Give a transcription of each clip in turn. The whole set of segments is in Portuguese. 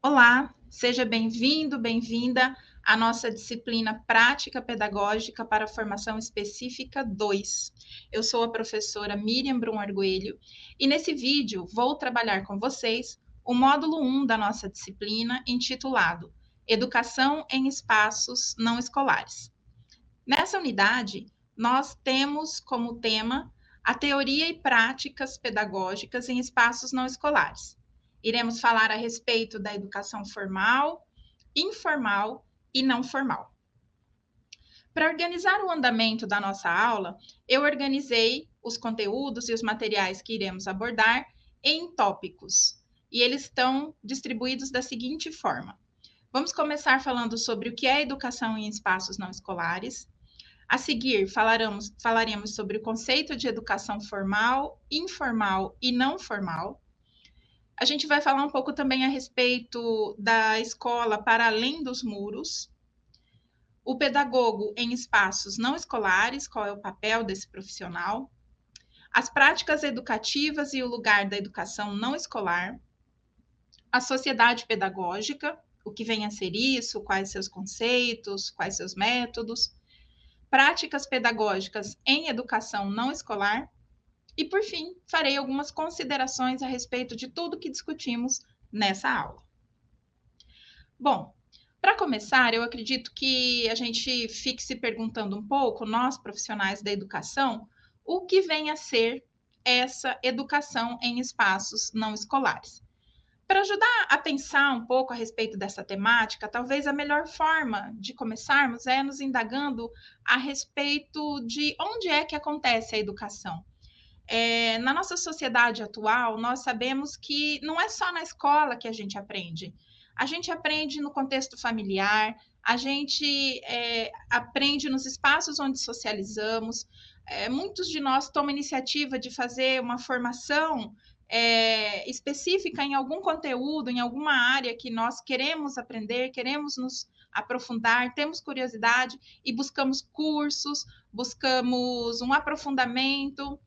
Olá, seja bem-vindo, bem-vinda à nossa disciplina Prática Pedagógica para a Formação Específica 2. Eu sou a professora Miriam Brum Arguelho e nesse vídeo vou trabalhar com vocês o módulo 1 da nossa disciplina, intitulado Educação em Espaços Não Escolares. Nessa unidade, nós temos como tema a teoria e práticas pedagógicas em espaços não escolares. Iremos falar a respeito da educação formal, informal e não formal. Para organizar o andamento da nossa aula, eu organizei os conteúdos e os materiais que iremos abordar em tópicos, e eles estão distribuídos da seguinte forma. Vamos começar falando sobre o que é educação em espaços não escolares. A seguir, falaremos sobre o conceito de educação formal, informal e não formal. A gente vai falar um pouco também a respeito da escola para além dos muros. O pedagogo em espaços não escolares, qual é o papel desse profissional. As práticas educativas e o lugar da educação não escolar. A sociedade pedagógica, o que vem a ser isso, quais seus conceitos, quais seus métodos. Práticas pedagógicas em educação não escolar e, por fim, farei algumas considerações a respeito de tudo que discutimos nessa aula. Bom, para começar, eu acredito que a gente fique se perguntando um pouco, nós profissionais da educação, o que vem a ser essa educação em espaços não escolares. Para ajudar a pensar um pouco a respeito dessa temática, talvez a melhor forma de começarmos é nos indagando a respeito de onde é que acontece a educação. Na nossa sociedade atual, nós sabemos que não é só na escola que a gente aprende. A gente aprende no contexto familiar, a gente aprende nos espaços onde socializamos. Muitos de nós tomam iniciativa de fazer uma formação específica em algum conteúdo, em alguma área que nós queremos aprender, queremos nos aprofundar, temos curiosidade e buscamos cursos, buscamos um aprofundamento.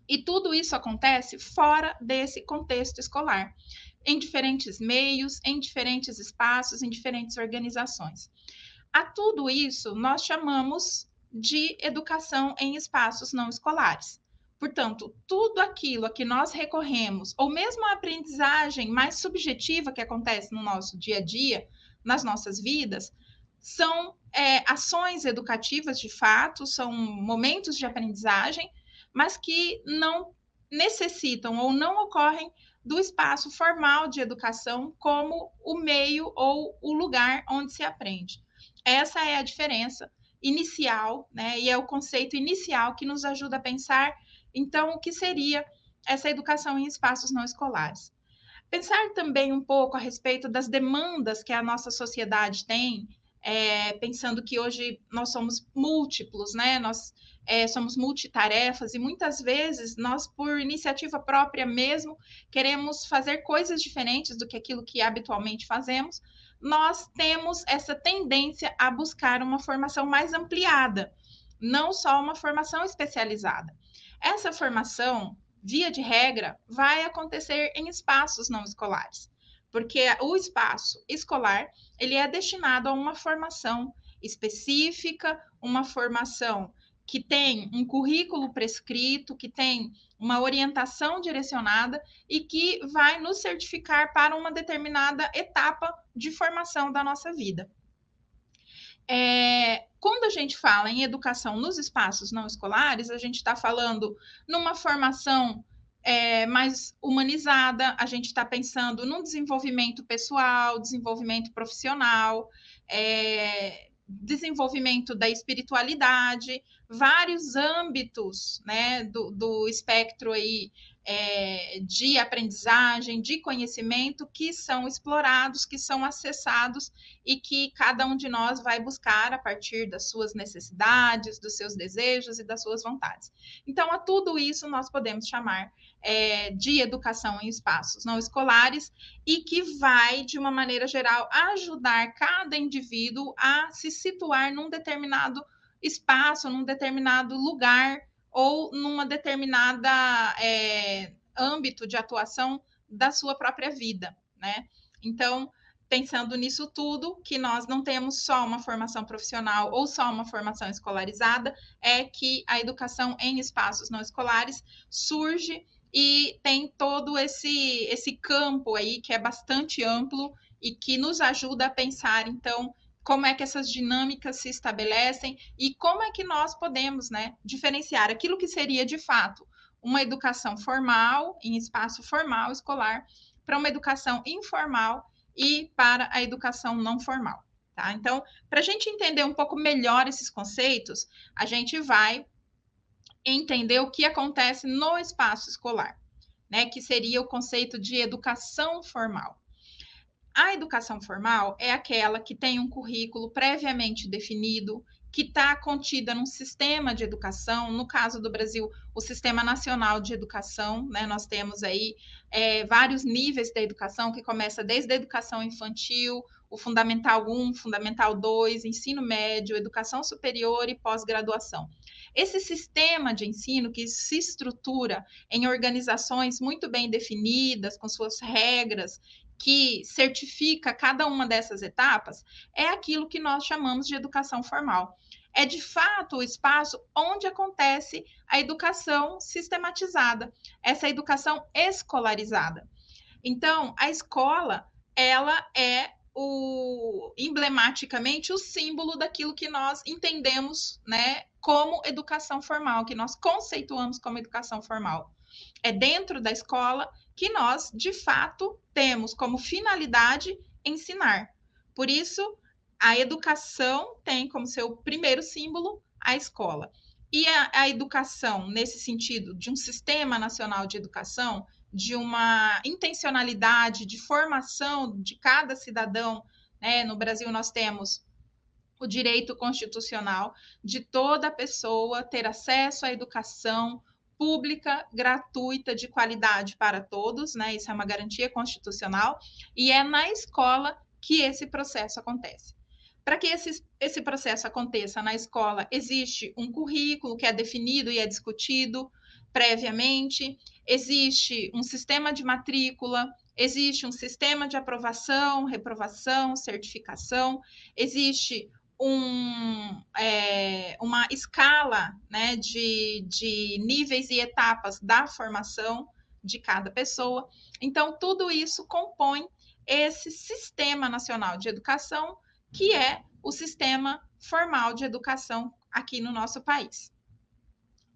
E tudo isso acontece fora desse contexto escolar, em diferentes meios, em diferentes espaços, em diferentes organizações. A tudo isso nós chamamos de educação em espaços não escolares. Portanto, tudo aquilo a que nós recorremos, ou mesmo a aprendizagem mais subjetiva que acontece no nosso dia a dia, nas nossas vidas, são ações educativas de fato, são momentos de aprendizagem, mas que não necessitam ou não ocorrem do espaço formal de educação como o meio ou o lugar onde se aprende. Essa é a diferença inicial, né? E é o conceito inicial que nos ajuda a pensar, então, o que seria essa educação em espaços não escolares. Pensar também um pouco a respeito das demandas que a nossa sociedade tem, pensando que hoje nós somos múltiplos, né? Nós somos multitarefas e muitas vezes nós, por iniciativa própria mesmo, queremos fazer coisas diferentes do que aquilo que habitualmente fazemos. Nós temos essa tendência a buscar uma formação mais ampliada, não só uma formação especializada. Essa formação, via de regra, vai acontecer em espaços não escolares, porque o espaço escolar ele é destinado a uma formação específica, uma formação que tem um currículo prescrito, que tem uma orientação direcionada e que vai nos certificar para uma determinada etapa de formação da nossa vida. Quando a gente fala em educação nos espaços não escolares, a gente está falando numa formação mais humanizada, a gente está pensando num desenvolvimento pessoal, desenvolvimento profissional, desenvolvimento da espiritualidade, vários âmbitos, né, do espectro aí, de aprendizagem, de conhecimento que são explorados, que são acessados e que cada um de nós vai buscar a partir das suas necessidades, dos seus desejos e das suas vontades. Então, a tudo isso nós podemos chamar de educação em espaços não escolares e que vai, de uma maneira geral, ajudar cada indivíduo a se situar num determinado espaço, num determinado lugar ou numa determinada âmbito de atuação da sua própria vida, né? Então, pensando nisso tudo, que nós não temos só uma formação profissional ou só uma formação escolarizada, é que a educação em espaços não escolares surge e tem todo esse campo aí que é bastante amplo e que nos ajuda a pensar, então, como é que essas dinâmicas se estabelecem e como é que nós podemos, né, diferenciar aquilo que seria de fato uma educação formal, em espaço formal escolar, para uma educação informal e para a educação não formal. Tá? Então, para a gente entender um pouco melhor esses conceitos, a gente vai entender o que acontece no espaço escolar, né? Que seria o conceito de educação formal. A educação formal é aquela que tem um currículo previamente definido, que está contida num sistema de educação, no caso do Brasil, o Sistema Nacional de Educação, né? Nós temos aí vários níveis da educação, que começa desde a educação infantil, o Fundamental 1, Fundamental 2, ensino médio, educação superior e pós-graduação. Esse sistema de ensino que se estrutura em organizações muito bem definidas, com suas regras, que certifica cada uma dessas etapas, é aquilo que nós chamamos de educação formal. É de fato o espaço onde acontece a educação sistematizada, essa educação escolarizada. Então, a escola, ela é emblematicamente o símbolo daquilo que nós entendemos, né, como educação formal, que nós conceituamos como educação formal. É dentro da escola que nós, de fato, temos como finalidade ensinar. Por isso, a educação tem como seu primeiro símbolo a escola. E a educação, nesse sentido, de um sistema nacional de educação, de uma intencionalidade de formação de cada cidadão, né? No Brasil, nós temos o direito constitucional de toda pessoa ter acesso à educação pública, gratuita, de qualidade para todos, né? Isso é uma garantia constitucional, e é na escola que esse processo acontece. Para que esse processo aconteça na escola, existe um currículo que é definido e é discutido previamente, existe um sistema de matrícula, existe um sistema de aprovação, reprovação, certificação, existe uma escala, né, de níveis e etapas da formação de cada pessoa. Então, tudo isso compõe esse Sistema Nacional de Educação, que é o sistema formal de educação aqui no nosso país.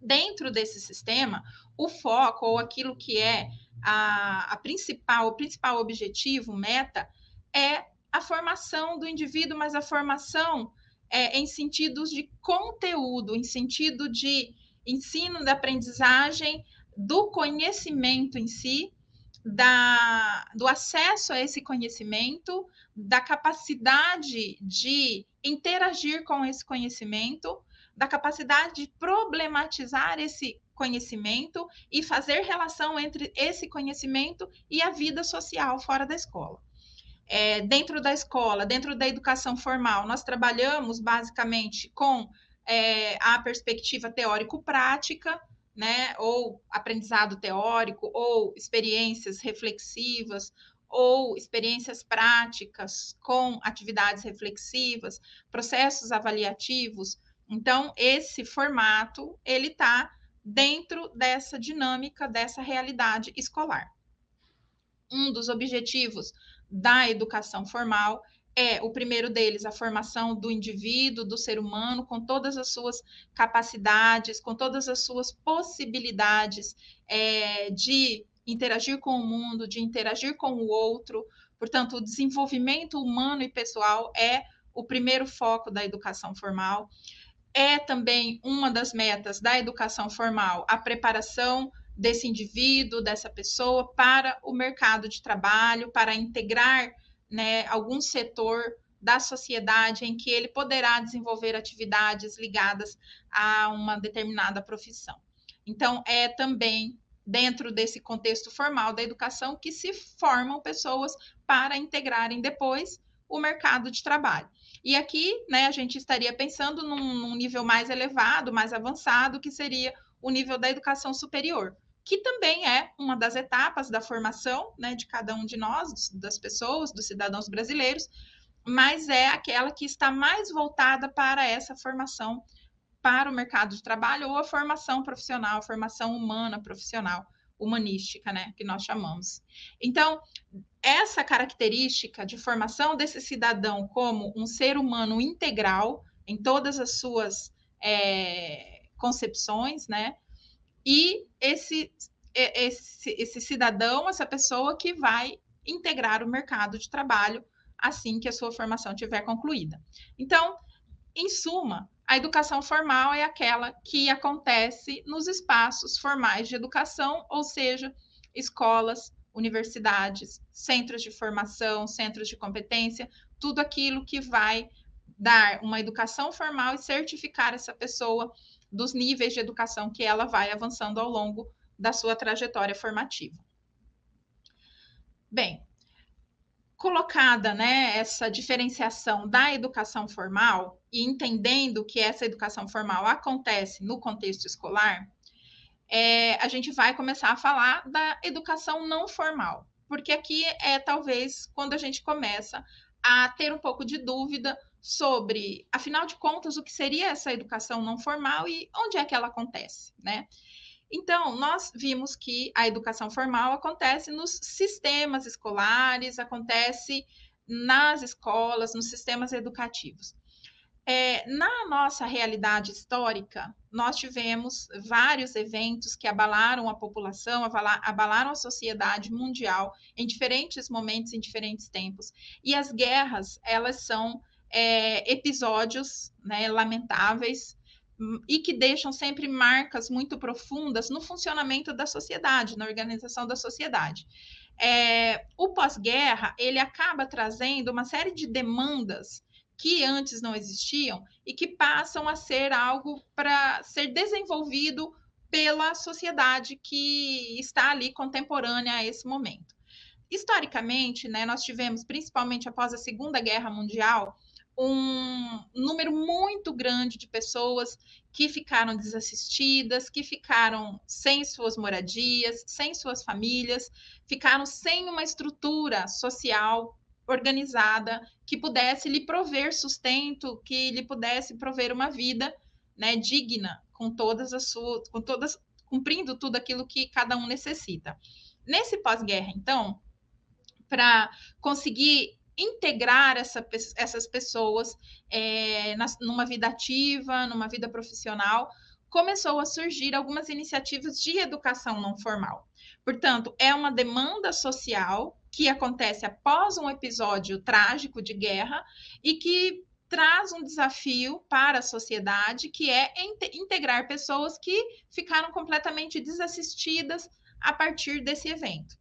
Dentro desse sistema, o foco, ou aquilo que é o principal objetivo, meta, é a formação do indivíduo, mas a formação em sentidos de conteúdo, em sentido de ensino, da aprendizagem, do conhecimento em si, do acesso a esse conhecimento, da capacidade de interagir com esse conhecimento, da capacidade de problematizar esse conhecimento e fazer relação entre esse conhecimento e a vida social fora da escola. Dentro da escola, dentro da educação formal, nós trabalhamos basicamente com a perspectiva teórico-prática, né, ou aprendizado teórico, ou experiências reflexivas, ou experiências práticas com atividades reflexivas, processos avaliativos. Então, esse formato, ele está dentro dessa dinâmica, dessa realidade escolar. Um dos objetivos da educação formal o primeiro deles, a formação do indivíduo, do ser humano, com todas as suas capacidades, com todas as suas possibilidades de interagir com o mundo, de interagir com o outro. Portanto, o desenvolvimento humano e pessoal é o primeiro foco da educação formal. É também uma das metas da educação formal a preparação desse indivíduo, dessa pessoa, para o mercado de trabalho, para integrar, né, algum setor da sociedade em que ele poderá desenvolver atividades ligadas a uma determinada profissão. Então, é também dentro desse contexto formal da educação que se formam pessoas para integrarem depois o mercado de trabalho. E aqui, né, a gente estaria pensando num nível mais elevado, mais avançado, que seria o nível da educação superior, que também é uma das etapas da formação, né, de cada um de nós, das pessoas, dos cidadãos brasileiros, mas é aquela que está mais voltada para essa formação para o mercado de trabalho ou a formação profissional, a formação humana profissional, humanística, né, que nós chamamos. Então, essa característica de formação desse cidadão como um ser humano integral em todas as suas concepções, né, e esse cidadão, essa pessoa que vai integrar o mercado de trabalho assim que a sua formação tiver concluída. Então, em suma, a educação formal é aquela que acontece nos espaços formais de educação, ou seja, escolas, universidades, centros de formação, centros de competência, tudo aquilo que vai dar uma educação formal e certificar essa pessoa dos níveis de educação que ela vai avançando ao longo da sua trajetória formativa. Bem, colocada, né, essa diferenciação da educação formal e entendendo que essa educação formal acontece no contexto escolar, a gente vai começar a falar da educação não formal, porque aqui é talvez quando a gente começa a ter um pouco de dúvida sobre, afinal de contas, o que seria essa educação não formal e onde é que ela acontece, né? Então, nós vimos que a educação formal acontece nos sistemas escolares, acontece nas escolas, nos sistemas educativos. Na nossa realidade histórica, nós tivemos vários eventos que abalaram a população, abalaram a sociedade mundial em diferentes momentos, em diferentes tempos. E as guerras, elas são episódios, né, lamentáveis, e que deixam sempre marcas muito profundas no funcionamento da sociedade, na organização da sociedade. O pós-guerra, ele acaba trazendo uma série de demandas que antes não existiam e que passam a ser algo para ser desenvolvido pela sociedade que está ali contemporânea a esse momento. Historicamente, né, nós tivemos, principalmente após a Segunda Guerra Mundial, um número muito grande de pessoas que ficaram desassistidas, que ficaram sem suas moradias, sem suas famílias, ficaram sem uma estrutura social organizada que pudesse lhe prover sustento, que lhe pudesse prover uma vida, né, digna, com todas as suas, cumprindo tudo aquilo que cada um necessita. Nesse pós-guerra, então, para conseguir integrar essas pessoas numa vida ativa, numa vida profissional, começou a surgir algumas iniciativas de educação não formal. Portanto, é uma demanda social que acontece após um episódio trágico de guerra e que traz um desafio para a sociedade, que é integrar pessoas que ficaram completamente desassistidas a partir desse evento.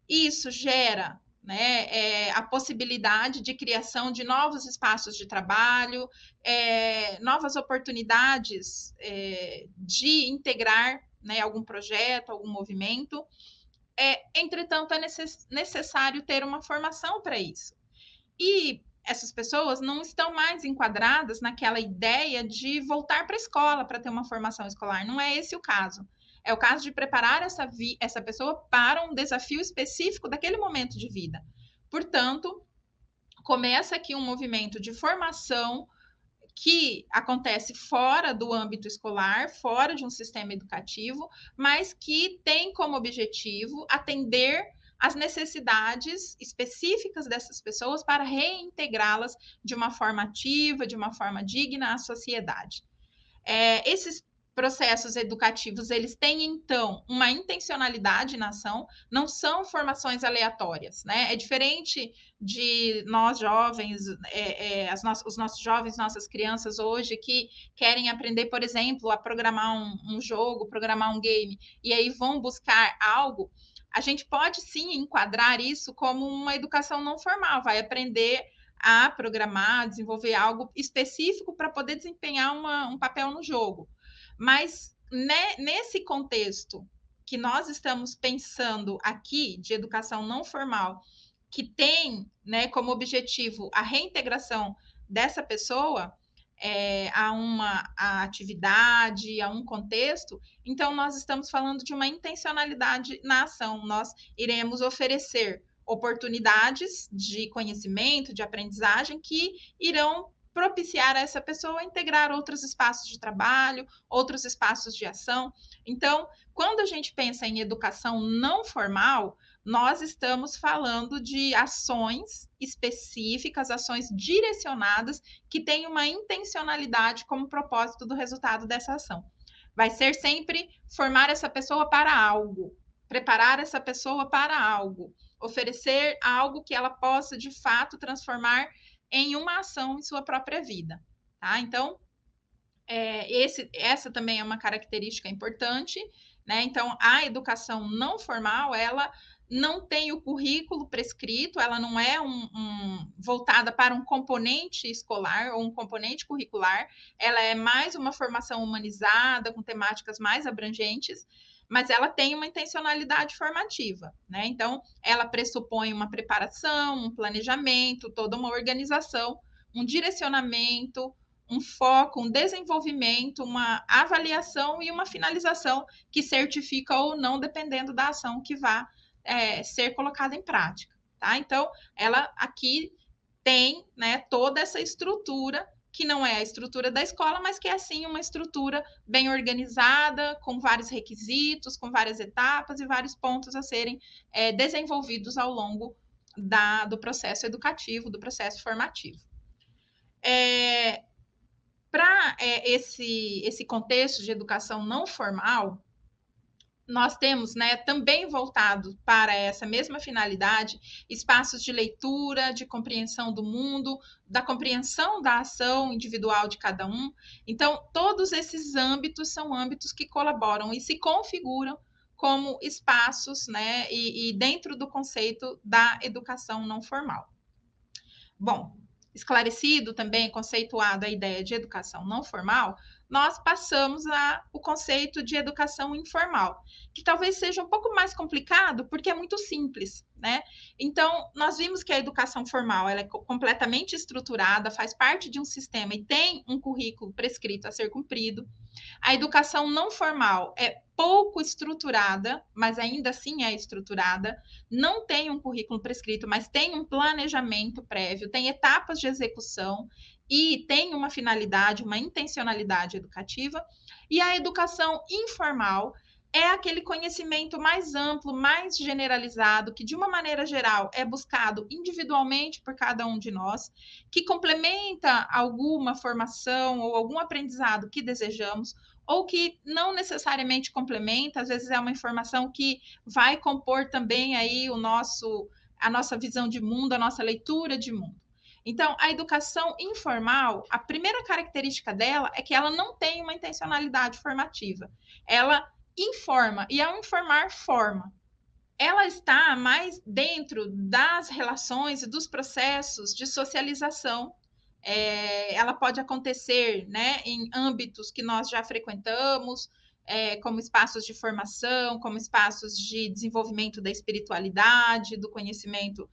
Isso gera, né, a possibilidade de criação de novos espaços de trabalho, novas oportunidades de integrar, né, algum projeto, algum movimento. Entretanto, é necessário ter uma formação para isso. E essas pessoas não estão mais enquadradas naquela ideia de voltar para a escola para ter uma formação escolar. Não é esse o caso. É o caso de preparar essa pessoa para um desafio específico daquele momento de vida. Portanto, começa aqui um movimento de formação que acontece fora do âmbito escolar, fora de um sistema educativo, mas que tem como objetivo atender as necessidades específicas dessas pessoas para reintegrá-las de uma forma ativa, de uma forma digna à sociedade. Esses processos educativos, eles têm, então, uma intencionalidade na ação, não são formações aleatórias, né? É diferente de nós jovens, os nossos jovens, nossas crianças hoje, que querem aprender, por exemplo, a programar um jogo, programar um game, e aí vão buscar algo. A gente pode, sim, enquadrar isso como uma educação não formal, vai aprender a programar, desenvolver algo específico para poder desempenhar um papel no jogo. Mas nesse contexto que nós estamos pensando aqui de educação não formal, que tem, né, como objetivo a reintegração dessa pessoa, a atividade, a um contexto, então nós estamos falando de uma intencionalidade na ação. Nós iremos oferecer oportunidades de conhecimento, de aprendizagem que irão propiciar a essa pessoa integrar outros espaços de trabalho, outros espaços de ação. Então, quando a gente pensa em educação não formal, nós estamos falando de ações específicas, ações direcionadas, que têm uma intencionalidade como propósito do resultado dessa ação. Vai ser sempre formar essa pessoa para algo, preparar essa pessoa para algo, oferecer algo que ela possa, de fato, transformar em uma ação em sua própria vida. Tá? Então, essa também é uma característica importante, né? Então, a educação não formal, ela não tem o currículo prescrito, ela não é voltada para um componente escolar ou um componente curricular, ela é mais uma formação humanizada, com temáticas mais abrangentes, mas ela tem uma intencionalidade formativa, né? Então, ela pressupõe uma preparação, um planejamento, toda uma organização, um direcionamento, um foco, um desenvolvimento, uma avaliação e uma finalização que certifica ou não, dependendo da ação que vá ser colocada em prática. Tá? Então, ela aqui tem, né, toda essa estrutura, que não é a estrutura da escola, mas que é sim uma estrutura bem organizada, com vários requisitos, com várias etapas e vários pontos a serem desenvolvidos ao longo do processo educativo, do processo formativo. Para esse contexto de educação não formal, nós temos, né, também voltado para essa mesma finalidade, espaços de leitura, de compreensão do mundo, da compreensão da ação individual de cada um. Então, todos esses âmbitos são âmbitos que colaboram e se configuram como espaços, né, e dentro do conceito da educação não formal. Bom, esclarecido também, conceituado a ideia de educação não formal, nós passamos o conceito de educação informal, que talvez seja um pouco mais complicado, porque é muito simples, né? Então, nós vimos que a educação formal ela é completamente estruturada, faz parte de um sistema e tem um currículo prescrito a ser cumprido. A educação não formal é pouco estruturada, mas ainda assim é estruturada, não tem um currículo prescrito, mas tem um planejamento prévio, tem etapas de execução e tem uma finalidade, uma intencionalidade educativa. E a educação informal é aquele conhecimento mais amplo, mais generalizado, que de uma maneira geral é buscado individualmente por cada um de nós, que complementa alguma formação ou algum aprendizado que desejamos, ou que não necessariamente complementa, às vezes é uma informação que vai compor também aí a nossa visão de mundo, a nossa leitura de mundo. Então, a educação informal, a primeira característica dela é que ela não tem uma intencionalidade formativa. Ela informa, e ao informar, forma. Ela está mais dentro das relações e dos processos de socialização. Ela pode acontecer, né, em âmbitos que nós já frequentamos, como espaços de formação, como espaços de desenvolvimento da espiritualidade, do conhecimento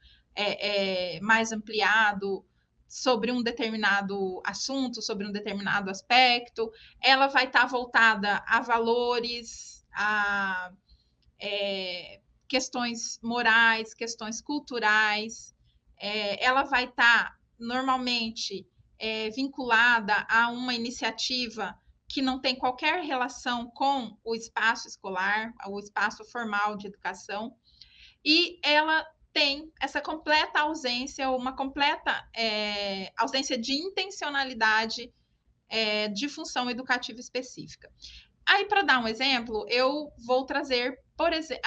mais ampliado sobre um determinado assunto, sobre um determinado aspecto. Ela vai estar voltada a valores, a questões morais, questões culturais. Ela vai estar normalmente vinculada a uma iniciativa que não tem qualquer relação com o espaço escolar, o espaço formal de educação, e ela tem essa completa ausência, uma completa ausência de intencionalidade de função educativa específica. Aí, para dar um exemplo, eu vou trazer, por exemplo,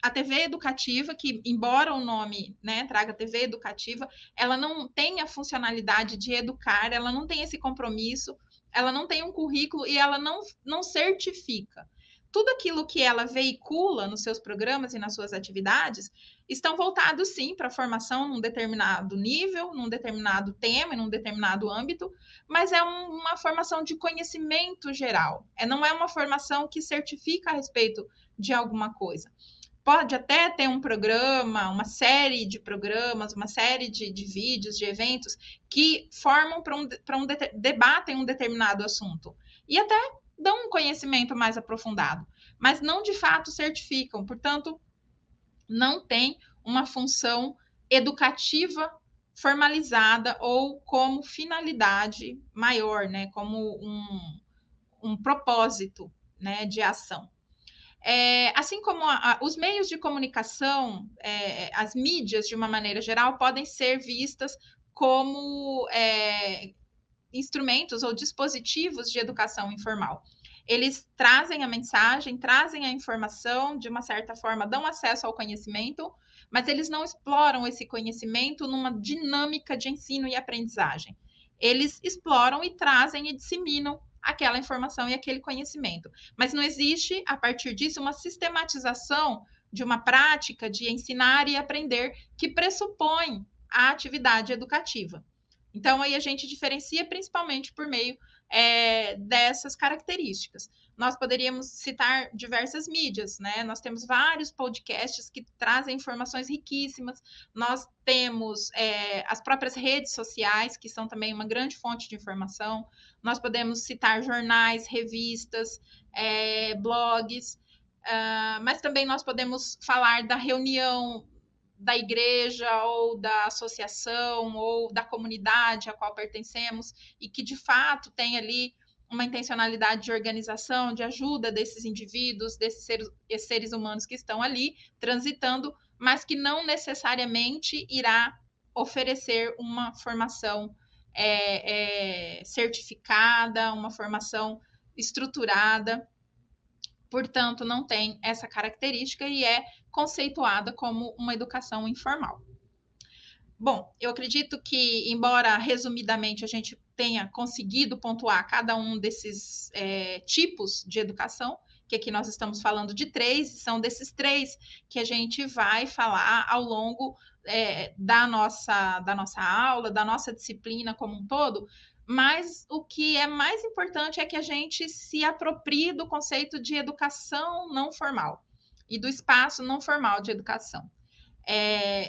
a TV educativa, que, embora o nome, né, traga TV educativa, ela não tem a funcionalidade de educar, ela não tem esse compromisso, ela não tem um currículo e ela não certifica. Tudo aquilo que ela veicula nos seus programas e nas suas atividades estão voltados, sim, para a formação num determinado nível, num determinado tema, num determinado âmbito, mas é uma formação de conhecimento geral. Não é uma formação que certifica a respeito de alguma coisa. pode até ter um programa, uma série de programas, uma série de vídeos, de eventos que formam debatem um determinado assunto e até dão um conhecimento mais aprofundado, mas não de fato certificam, portanto, não tem uma função educativa formalizada ou como finalidade maior, né, como um propósito, né, de ação. Assim como os meios de comunicação, as mídias, de uma maneira geral, podem ser vistas como instrumentos ou dispositivos de educação informal. Eles trazem a mensagem, trazem a informação, de uma certa forma, dão acesso ao conhecimento, mas eles não exploram esse conhecimento numa dinâmica de ensino e aprendizagem. Eles exploram e trazem e disseminam aquela informação e aquele conhecimento. Mas não existe, a partir disso, uma sistematização de uma prática de ensinar e aprender que pressupõe a atividade educativa. Então, aí a gente diferencia principalmente por meio dessas características. Nós poderíamos citar diversas mídias, né? Nós temos vários podcasts que trazem informações riquíssimas, nós temos as próprias redes sociais, que são também uma grande fonte de informação, nós podemos citar jornais, revistas, blogs, mas também nós podemos falar da reunião da igreja ou da associação ou da comunidade a qual pertencemos e que de fato tem ali uma intencionalidade de organização, de ajuda desses indivíduos, desses seres humanos que estão ali transitando, mas que não necessariamente irá oferecer uma formação certificada, uma formação estruturada. Portanto, não tem essa característica e é conceituada como uma educação informal. Bom, eu acredito que, embora resumidamente a gente tenha conseguido pontuar cada um desses tipos de educação, que aqui nós estamos falando de 3, são desses 3 que a gente vai falar ao longo da nossa aula, da nossa disciplina como um todo, mas o que é mais importante é que a gente se aproprie do conceito de educação não formal e do espaço não formal de educação.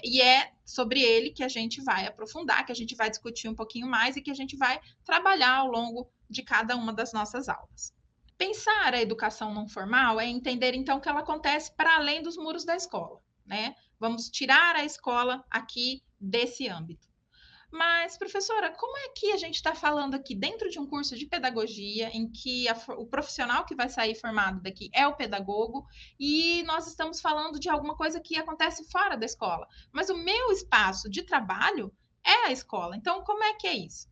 E é sobre ele que a gente vai aprofundar, que a gente vai discutir um pouquinho mais e que a gente vai trabalhar ao longo de cada uma das nossas aulas. Pensar a educação não formal é entender, então, que ela acontece para além dos muros da escola, né? Vamos tirar a escola aqui desse âmbito. Mas, professora, como é que a gente está falando aqui dentro de um curso de pedagogia, em que o profissional que vai sair formado daqui é o pedagogo, e nós estamos falando de alguma coisa que acontece fora da escola? Mas o meu espaço de trabalho é a escola. Então, como é que é isso?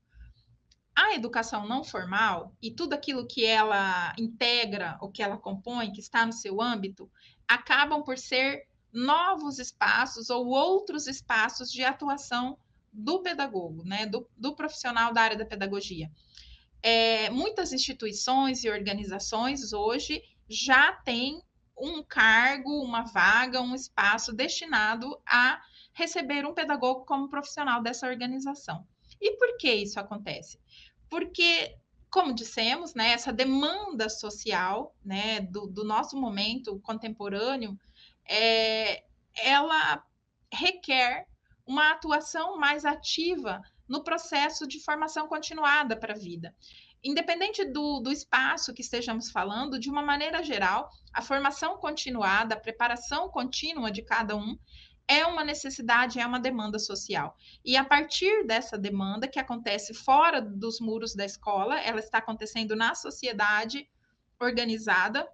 A educação não formal e tudo aquilo que ela integra, ou que ela compõe, que está no seu âmbito, acabam por ser novos espaços ou outros espaços de atuação do pedagogo, né, do profissional da área da pedagogia. Muitas instituições e organizações hoje já têm um cargo, uma vaga, um espaço destinado a receber um pedagogo como profissional dessa organização. E por que isso acontece? Porque, como dissemos, né, essa demanda social, né, do nosso momento contemporâneo, ela requer uma atuação mais ativa no processo de formação continuada para a vida. Independente do espaço que estejamos falando, de uma maneira geral, a formação continuada, a preparação contínua de cada um é uma necessidade, é uma demanda social. E a partir dessa demanda, que acontece fora dos muros da escola, ela está acontecendo na sociedade organizada,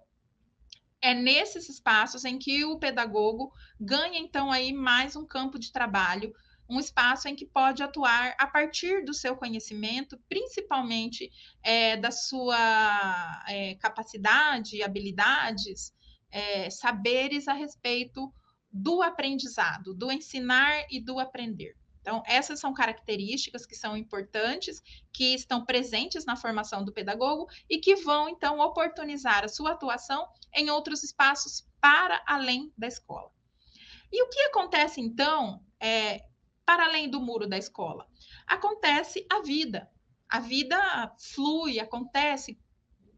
é nesses espaços em que o pedagogo ganha, então, aí mais um campo de trabalho, um espaço em que pode atuar a partir do seu conhecimento, principalmente da sua capacidade, habilidades, saberes a respeito do aprendizado, do ensinar e do aprender. Então, essas são características que são importantes, que estão presentes na formação do pedagogo e que vão, então, oportunizar a sua atuação em outros espaços para além da escola. E o que acontece, então, para além do muro da escola? Acontece a vida. A vida flui, acontece,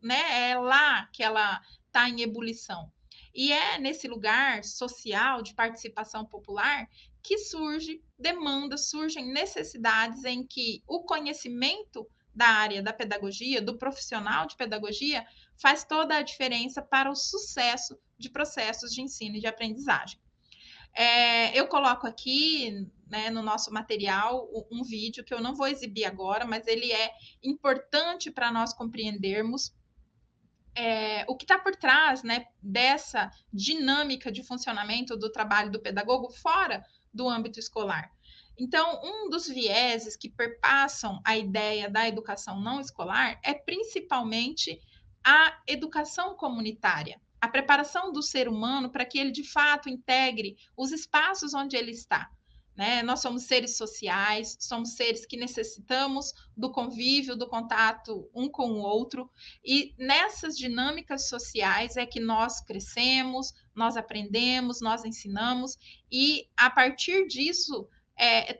né? É lá que ela está em ebulição. E é nesse lugar social de participação popular que surgem necessidades em que o conhecimento da área da pedagogia, do profissional de pedagogia, faz toda a diferença para o sucesso de processos de ensino e de aprendizagem. Eu coloco aqui, né, no nosso material um vídeo que eu não vou exibir agora, mas ele é importante para nós compreendermos o que está por trás, né, dessa dinâmica de funcionamento do trabalho do pedagogo fora do âmbito escolar. Então, um dos vieses que perpassam a ideia da educação não escolar é principalmente a educação comunitária, a preparação do ser humano para que ele de fato integre os espaços onde ele está. Né? Nós somos seres sociais, somos seres que necessitamos do convívio, do contato um com o outro, e nessas dinâmicas sociais é que nós crescemos, nós aprendemos, nós ensinamos, e a partir disso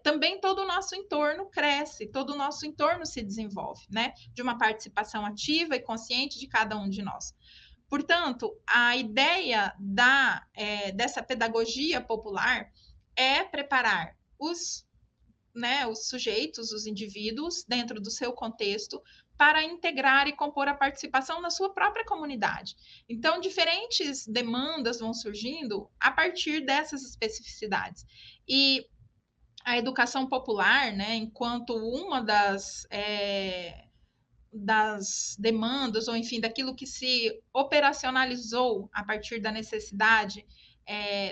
também todo o nosso entorno cresce, todo o nosso entorno se desenvolve, né? De uma participação ativa e consciente de cada um de nós. Portanto, a ideia dessa pedagogia popular é preparar os sujeitos, os indivíduos, dentro do seu contexto, para integrar e compor a participação na sua própria comunidade. Então, diferentes demandas vão surgindo a partir dessas especificidades. E a educação popular, né, enquanto uma das demandas, ou enfim, daquilo que se operacionalizou a partir da necessidade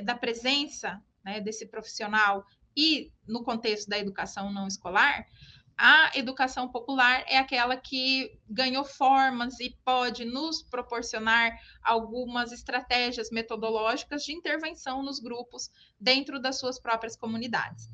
da presença, né, desse profissional e no contexto da educação não escolar, a educação popular é aquela que ganhou formas e pode nos proporcionar algumas estratégias metodológicas de intervenção nos grupos dentro das suas próprias comunidades.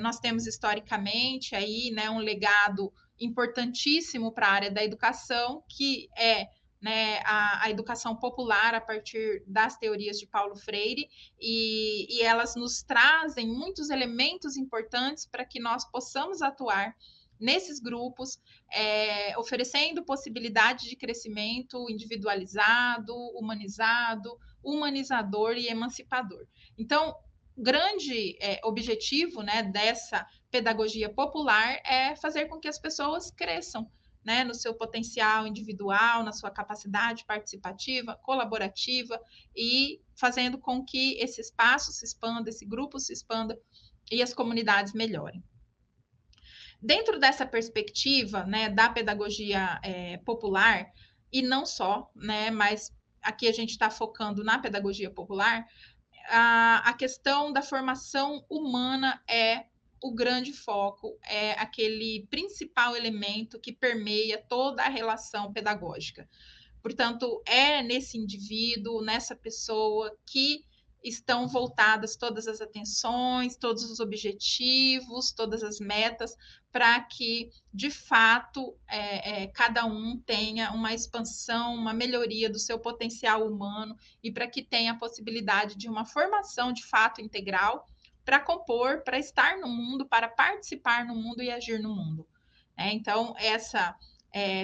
Nós temos historicamente aí, né, um legado importantíssimo para a área da educação, que é, né, a educação popular a partir das teorias de Paulo Freire, e elas nos trazem muitos elementos importantes para que nós possamos atuar nesses grupos, oferecendo possibilidade de crescimento individualizado, humanizado, humanizador e emancipador. Então, grande objetivo, né, dessa pedagogia popular é fazer com que as pessoas cresçam, né, no seu potencial individual, na sua capacidade participativa, colaborativa, e fazendo com que esse espaço se expanda, esse grupo se expanda e as comunidades melhorem. Dentro dessa perspectiva, né, da pedagogia popular, e não só, né, mas aqui a gente está focando na pedagogia popular, a questão da formação humana é o grande foco, é aquele principal elemento que permeia toda a relação pedagógica. Portanto, é nesse indivíduo, nessa pessoa que estão voltadas todas as atenções, todos os objetivos, todas as metas, para que, de fato, cada um tenha uma expansão, uma melhoria do seu potencial humano e para que tenha a possibilidade de uma formação, de fato, integral para compor, para estar no mundo, para participar no mundo e agir no mundo. Então, essa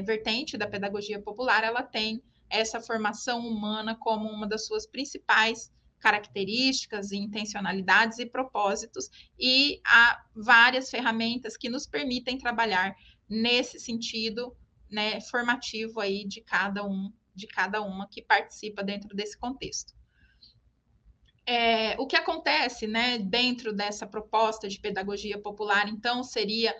vertente da pedagogia popular, ela tem essa formação humana como uma das suas principais características, intencionalidades e propósitos, e há várias ferramentas que nos permitem trabalhar nesse sentido, né, formativo aí de cada uma que participa dentro desse contexto. O que acontece, né, dentro dessa proposta de pedagogia popular, então, seria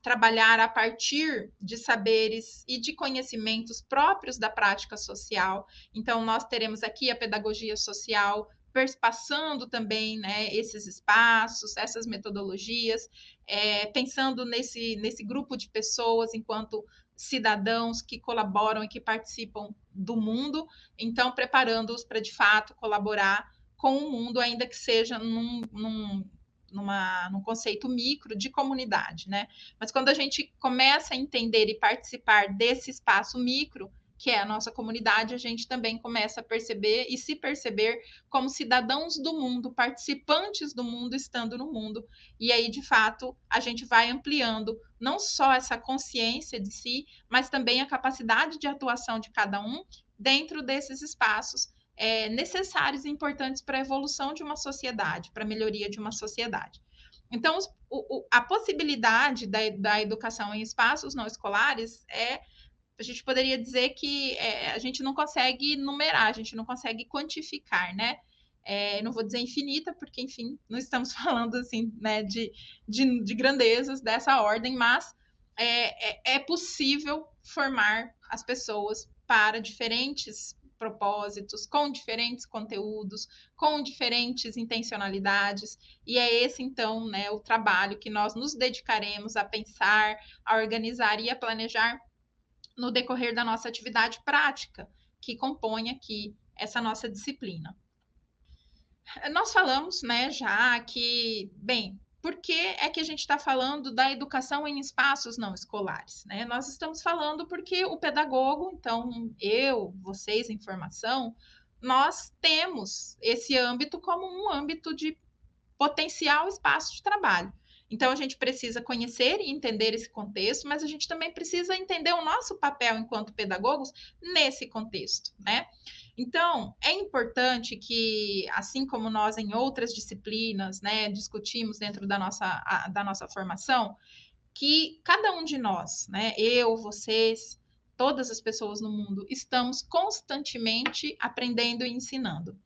trabalhar a partir de saberes e de conhecimentos próprios da prática social. Então, nós teremos aqui a pedagogia social perpassando também, né, esses espaços, essas metodologias, pensando nesse grupo de pessoas enquanto cidadãos que colaboram e que participam do mundo, então preparando-os para, de fato, colaborar com o mundo, ainda que seja num conceito micro de comunidade, né? Mas quando a gente começa a entender e participar desse espaço micro, que é a nossa comunidade, a gente também começa a perceber e se perceber como cidadãos do mundo, participantes do mundo, estando no mundo. E aí, de fato, a gente vai ampliando não só essa consciência de si, mas também a capacidade de atuação de cada um dentro desses espaços necessários e importantes para a evolução de uma sociedade, para a melhoria de uma sociedade. Então, a possibilidade da educação em espaços não escolares a gente poderia dizer que a gente não consegue numerar, a gente não consegue quantificar, né? Não vou dizer infinita, porque, enfim, não estamos falando assim, né, de grandezas dessa ordem, mas é possível formar as pessoas para diferentes propósitos, com diferentes conteúdos, com diferentes intencionalidades, e é esse, então, né, o trabalho que nós nos dedicaremos a pensar, a organizar e a planejar no decorrer da nossa atividade prática, que compõe aqui essa nossa disciplina. Nós falamos, né, já que, bem, por que é que a gente está falando da educação em espaços não escolares? Né? Nós estamos falando porque o pedagogo, então eu, vocês em formação, nós temos esse âmbito como um âmbito de potencial espaço de trabalho. Então, a gente precisa conhecer e entender esse contexto, mas a gente também precisa entender o nosso papel enquanto pedagogos nesse contexto, né? Então, é importante que, assim como nós em outras disciplinas, né, discutimos dentro da nossa formação, que cada um de nós, né, eu, vocês, todas as pessoas no mundo, estamos constantemente aprendendo e ensinando.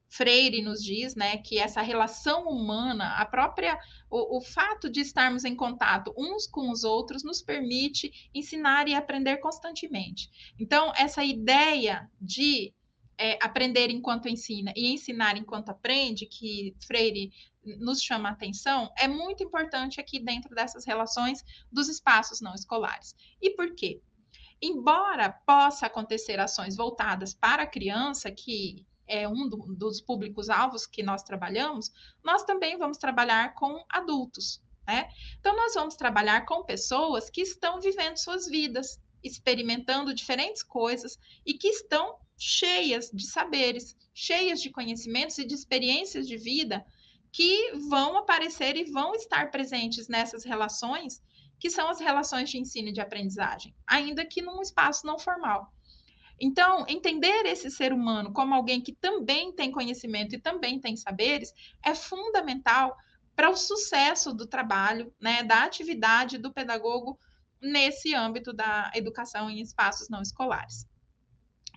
Freire nos diz, né, que essa relação humana, o fato de estarmos em contato uns com os outros, nos permite ensinar e aprender constantemente. Então, essa ideia de aprender enquanto ensina e ensinar enquanto aprende, que Freire nos chama a atenção, é muito importante aqui dentro dessas relações dos espaços não escolares. E por quê? Embora possa acontecer ações voltadas para a criança, que é dos públicos-alvos que nós trabalhamos, nós também vamos trabalhar com adultos, né? Então, nós vamos trabalhar com pessoas que estão vivendo suas vidas, experimentando diferentes coisas e que estão cheias de saberes, cheias de conhecimentos e de experiências de vida que vão aparecer e vão estar presentes nessas relações, que são as relações de ensino e de aprendizagem, ainda que num espaço não formal. Então, entender esse ser humano como alguém que também tem conhecimento e também tem saberes é fundamental para o sucesso do trabalho, né, da atividade do pedagogo nesse âmbito da educação em espaços não escolares.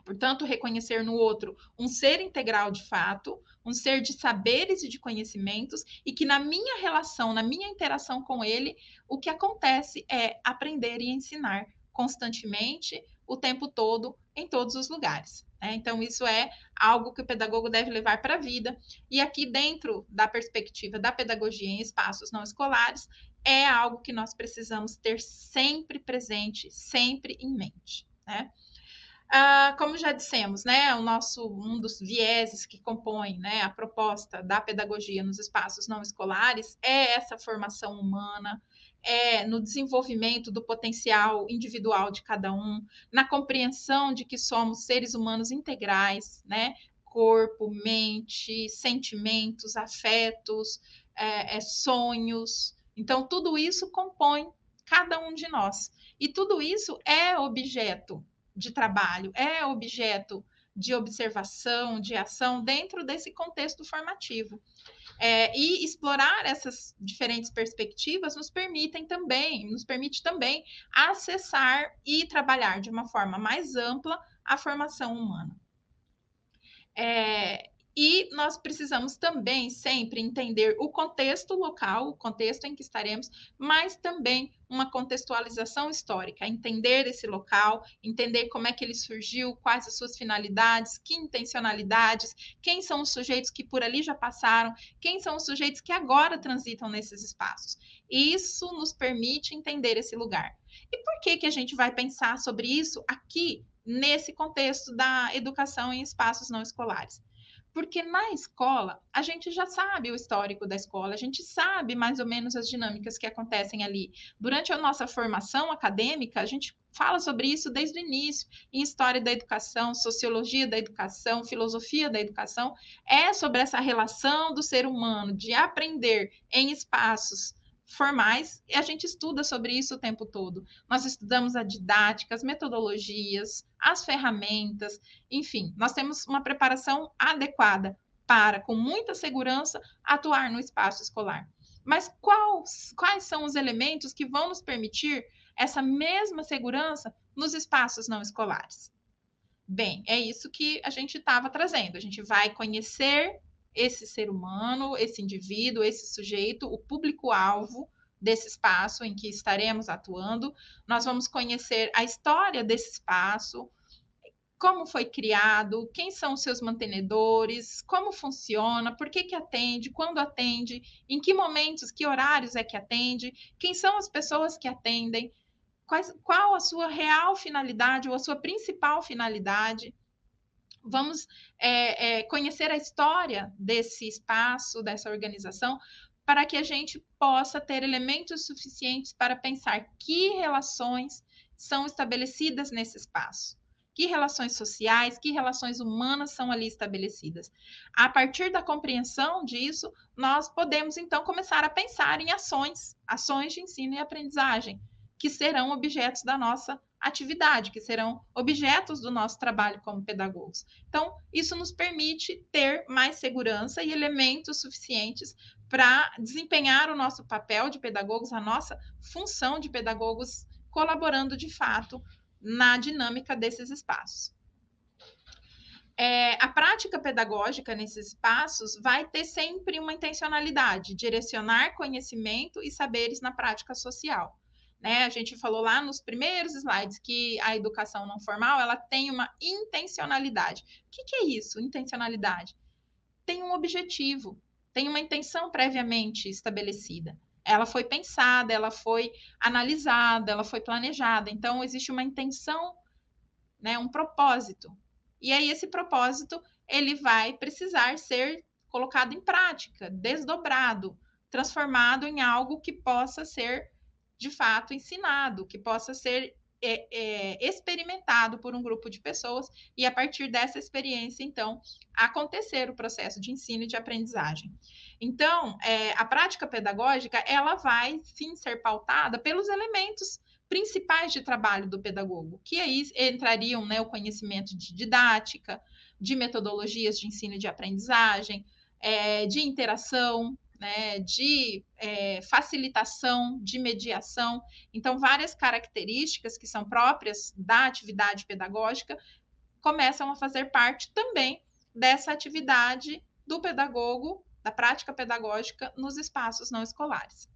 Portanto, reconhecer no outro um ser integral de fato, um ser de saberes e de conhecimentos, e que na minha relação, na minha interação com ele, o que acontece é aprender e ensinar constantemente, o tempo todo, em todos os lugares. Né? Então, isso é algo que o pedagogo deve levar para a vida. E aqui, dentro da perspectiva da pedagogia em espaços não escolares, é algo que nós precisamos ter sempre presente, sempre em mente. Né? Como já dissemos, né, um dos vieses que compõe, né, a proposta da pedagogia nos espaços não escolares é essa formação humana, no desenvolvimento do potencial individual de cada um, na compreensão de que somos seres humanos integrais, né, corpo, mente, sentimentos, afetos, sonhos. Então, tudo isso compõe cada um de nós. E tudo isso é objeto de trabalho, é objeto de observação, de ação dentro desse contexto formativo. E explorar essas diferentes perspectivas nos permite também acessar e trabalhar de uma forma mais ampla a formação humana. E nós precisamos também sempre entender o contexto local, o contexto em que estaremos, mas também uma contextualização histórica, entender esse local, entender como é que ele surgiu, quais as suas finalidades, que intencionalidades, quem são os sujeitos que por ali já passaram, quem são os sujeitos que agora transitam nesses espaços. Isso nos permite entender esse lugar. E por que a gente vai pensar sobre isso aqui, nesse contexto da educação em espaços não escolares? Porque na escola, a gente já sabe o histórico da escola, a gente sabe mais ou menos as dinâmicas que acontecem ali. Durante a nossa formação acadêmica, a gente fala sobre isso desde o início, em história da educação, sociologia da educação, filosofia da educação, é sobre essa relação do ser humano de aprender em espaços formais, e a gente estuda sobre isso o tempo todo. Nós estudamos a didática, as metodologias, as ferramentas, enfim, nós temos uma preparação adequada para, com muita segurança, atuar no espaço escolar. Mas quais são os elementos que vão nos permitir essa mesma segurança nos espaços não escolares? Bem, é isso que a gente estava trazendo. A gente vai conhecer esse ser humano, esse indivíduo, esse sujeito, o público-alvo desse espaço em que estaremos atuando. Nós vamos conhecer a história desse espaço, como foi criado, quem são os seus mantenedores, como funciona, por que que atende, quando atende, em que momentos, que horários é que atende, quem são as pessoas que atendem, qual a sua real finalidade ou a sua principal finalidade. Vamos conhecer a história desse espaço, dessa organização, para que a gente possa ter elementos suficientes para pensar que relações são estabelecidas nesse espaço. Que relações sociais, que relações humanas são ali estabelecidas. A partir da compreensão disso, nós podemos, então, começar a pensar em ações de ensino e aprendizagem, que serão objetos da nossa atividade, que serão objetos do nosso trabalho como pedagogos. Então, isso nos permite ter mais segurança e elementos suficientes para desempenhar o nosso papel de pedagogos, a nossa função de pedagogos, colaborando de fato na dinâmica desses espaços. A prática pedagógica nesses espaços vai ter sempre uma intencionalidade, direcionar conhecimento e saberes na prática social. Né? A gente falou lá nos primeiros slides que a educação não formal ela tem uma intencionalidade. O que é isso, intencionalidade? Tem um objetivo, tem uma intenção previamente estabelecida. Ela foi pensada, ela foi analisada, ela foi planejada. Então, existe uma intenção, né, um propósito. E aí, esse propósito, ele vai precisar ser colocado em prática, desdobrado, transformado em algo que possa ser de fato ensinado, que possa ser experimentado por um grupo de pessoas e a partir dessa experiência, então, acontecer o processo de ensino e de aprendizagem. Então, a prática pedagógica, ela vai sim ser pautada pelos elementos principais de trabalho do pedagogo, que aí entrariam, né, o conhecimento de didática, de metodologias de ensino e de aprendizagem, de interação, né, de facilitação, de mediação. Então, várias características que são próprias da atividade pedagógica começam a fazer parte também dessa atividade do pedagogo, da prática pedagógica nos espaços não escolares.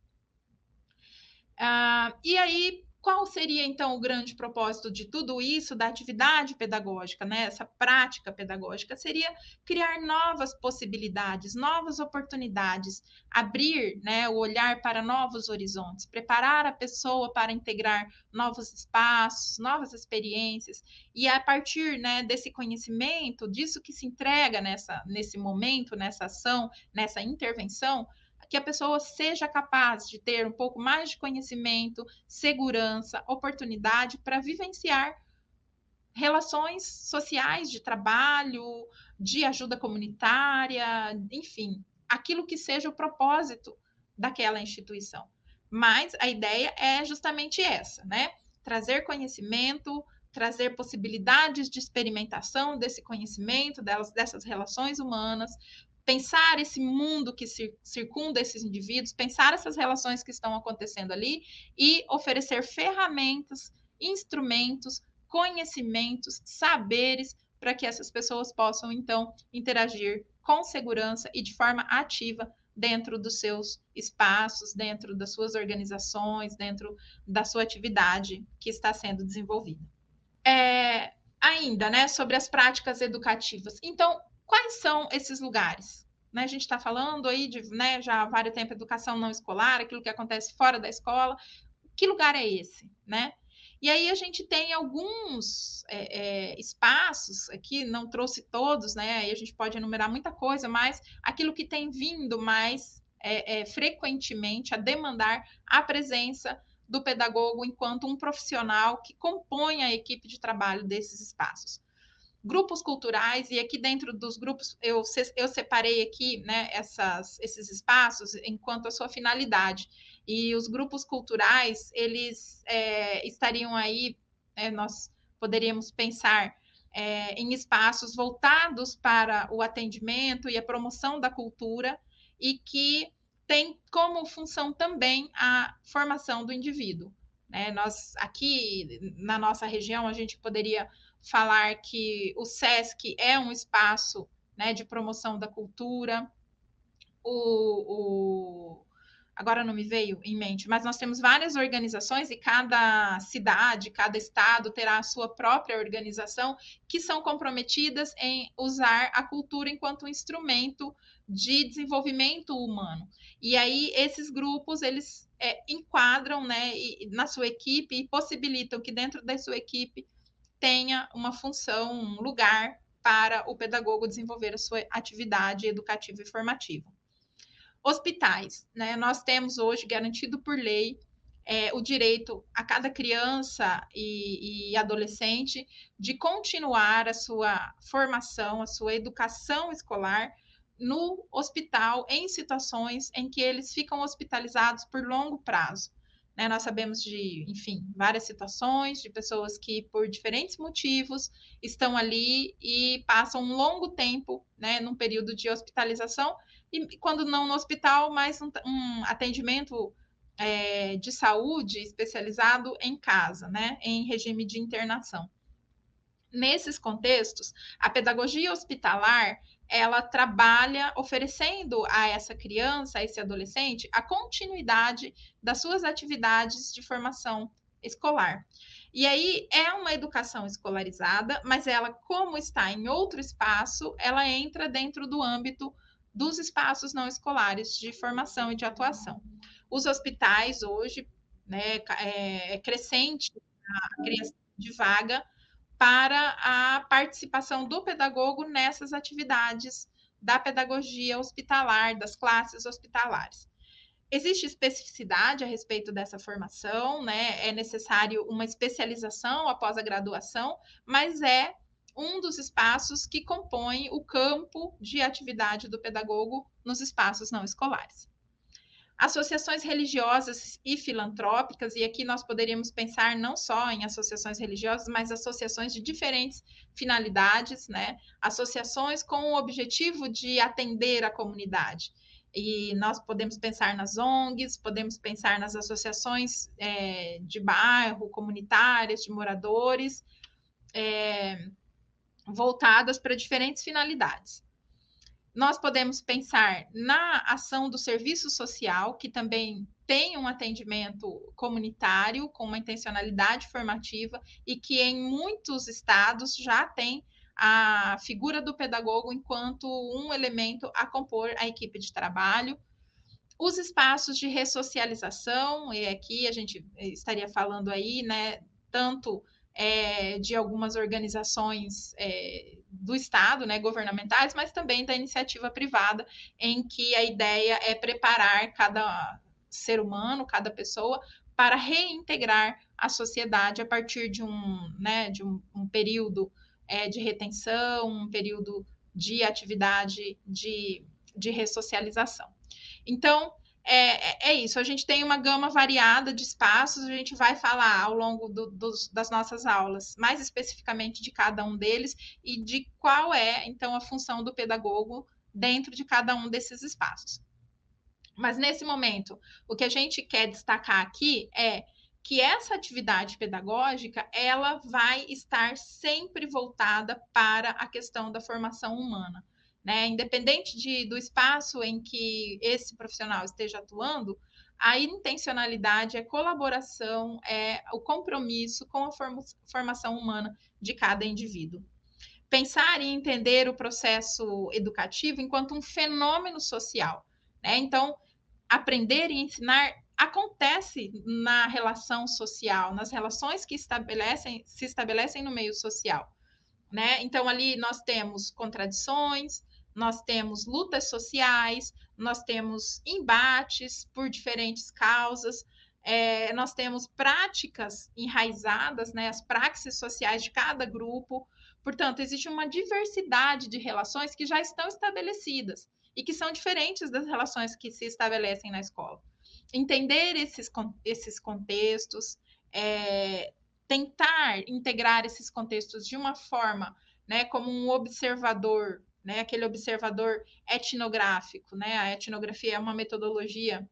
E aí, qual seria, então, o grande propósito de tudo isso, da atividade pedagógica, né? Essa prática pedagógica? Seria criar novas possibilidades, novas oportunidades, abrir, né, o olhar para novos horizontes, preparar a pessoa para integrar novos espaços, novas experiências, e a partir, né, desse conhecimento, disso que se entrega nesse momento, nessa ação, nessa intervenção, que a pessoa seja capaz de ter um pouco mais de conhecimento, segurança, oportunidade para vivenciar relações sociais de trabalho, de ajuda comunitária, enfim, aquilo que seja o propósito daquela instituição. Mas a ideia é justamente essa, né? Trazer conhecimento, trazer possibilidades de experimentação desse conhecimento, dessas relações humanas, pensar esse mundo que circunda esses indivíduos, pensar essas relações que estão acontecendo ali e oferecer ferramentas, instrumentos, conhecimentos, saberes para que essas pessoas possam então interagir com segurança e de forma ativa dentro dos seus espaços, dentro das suas organizações, dentro da sua atividade que está sendo desenvolvida. Ainda, né, sobre as práticas educativas. Então, quais são esses lugares? Né, a gente está falando aí de, né, já há vários tempos, educação não escolar, aquilo que acontece fora da escola. Que lugar é esse, né? E aí a gente tem alguns espaços aqui, não trouxe todos, né? Aí a gente pode enumerar muita coisa, mas aquilo que tem vindo mais frequentemente a demandar a presença do pedagogo enquanto um profissional que compõe a equipe de trabalho desses espaços. grupos culturais, e aqui dentro dos grupos eu separei aqui, né, esses espaços enquanto a sua finalidade. E os grupos culturais, eles estariam aí, nós poderíamos pensar em espaços voltados para o atendimento e a promoção da cultura, e que tem como função também a formação do indivíduo. Né? Nós, aqui na nossa região, a gente poderia falar que o SESC é um espaço, né, de promoção da cultura, agora não me veio em mente, mas nós temos várias organizações e cada cidade, cada estado terá a sua própria organização que são comprometidas em usar a cultura enquanto instrumento de desenvolvimento humano. E aí esses grupos, eles enquadram, né, na sua equipe e possibilitam que dentro da sua equipe tenha uma função, um lugar para o pedagogo desenvolver a sua atividade educativa e formativa. Hospitais, né? Nós temos hoje garantido por lei o direito a cada criança e adolescente de continuar a sua formação, a sua educação escolar no hospital em situações em que eles ficam hospitalizados por longo prazo. Né? Nós sabemos de, enfim, várias situações de pessoas que, por diferentes motivos, estão ali e passam um longo tempo, né, num período de hospitalização, e quando não no hospital, mas um atendimento de saúde especializado em casa, né, em regime de internação. Nesses contextos, a pedagogia hospitalar, ela trabalha oferecendo a essa criança, a esse adolescente, a continuidade das suas atividades de formação escolar. E aí é uma educação escolarizada, mas ela, como está em outro espaço, ela entra dentro do âmbito dos espaços não escolares de formação e de atuação. Os hospitais hoje, né, é crescente a criação de vaga para a participação do pedagogo nessas atividades da pedagogia hospitalar, das classes hospitalares. Existe especificidade a respeito dessa formação, né? É necessário uma especialização após a graduação, mas é um dos espaços que compõe o campo de atividade do pedagogo nos espaços não escolares. Associações religiosas e filantrópicas, e aqui nós poderíamos pensar não só em associações religiosas, mas associações de diferentes finalidades, né? Associações com o objetivo de atender a comunidade. E nós podemos pensar nas ONGs, podemos pensar nas associações de bairro, comunitárias, de moradores, voltadas para diferentes finalidades. Nós podemos pensar na ação do serviço social, que também tem um atendimento comunitário com uma intencionalidade formativa e que em muitos estados já tem a figura do pedagogo enquanto um elemento a compor a equipe de trabalho. Os espaços de ressocialização, e aqui a gente estaria falando aí, né, tanto de algumas organizações do Estado, né, governamentais, mas também da iniciativa privada, em que a ideia é preparar cada ser humano, cada pessoa, para reintegrar a sociedade a partir de um período de retenção, um período de atividade de ressocialização. Então, é isso. A gente tem uma gama variada de espaços, a gente vai falar ao longo das nossas aulas, mais especificamente de cada um deles e de qual é, então, a função do pedagogo dentro de cada um desses espaços. Mas, nesse momento, o que a gente quer destacar aqui é que essa atividade pedagógica, ela vai estar sempre voltada para a questão da formação humana. Né? Independente do espaço em que esse profissional esteja atuando, a intencionalidade, a colaboração, o compromisso com a formação humana de cada indivíduo. Pensar e entender o processo educativo enquanto um fenômeno social. Né? Então, aprender e ensinar acontece na relação social, nas relações que se estabelecem no meio social. Né? Então, ali nós temos contradições, nós temos lutas sociais, nós temos embates por diferentes causas, nós temos práticas enraizadas, né, as praxes sociais de cada grupo, Portanto, existe uma diversidade de relações que já estão estabelecidas e que são diferentes das relações que se estabelecem na escola. Entender esses contextos, tentar integrar esses contextos de uma forma, né, como um observador, né, aquele observador etnográfico, né? A etnografia é uma metodologia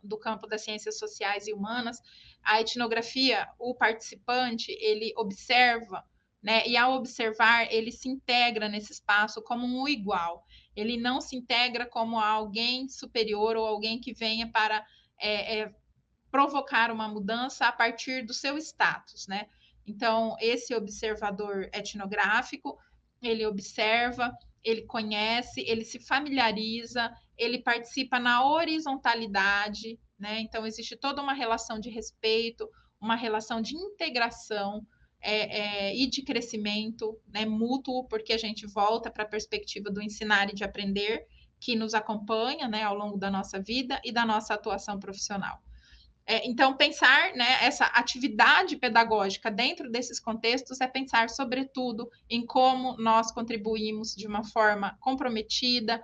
do campo das ciências sociais e humanas. A etnografia, o participante, ele observa, né? E ao observar, ele se integra nesse espaço como um igual. Ele não se integra como alguém superior ou alguém que venha para provocar uma mudança a partir do seu status, né? Então, esse observador etnográfico, ele observa, ele conhece, ele se familiariza, ele participa na horizontalidade, né? Então, existe toda uma relação de respeito, uma relação de integração e de crescimento, né, mútuo, porque a gente volta para a perspectiva do ensinar e de aprender, que nos acompanha, né, ao longo da nossa vida e da nossa atuação profissional. Então, pensar, né, essa atividade pedagógica dentro desses contextos é pensar, sobretudo, em como nós contribuímos de uma forma comprometida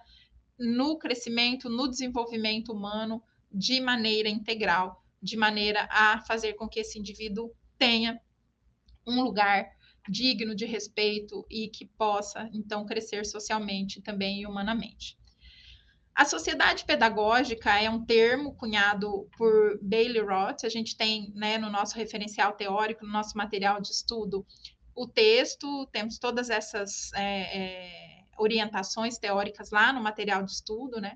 no crescimento, no desenvolvimento humano, de maneira integral, de maneira a fazer com que esse indivíduo tenha um lugar digno de respeito e que possa, então, crescer socialmente também e humanamente. A sociedade pedagógica é um termo cunhado por Bailey Roth. A gente tem, né, no nosso referencial teórico, no nosso material de estudo, o texto, temos todas essas orientações teóricas lá no material de estudo, né?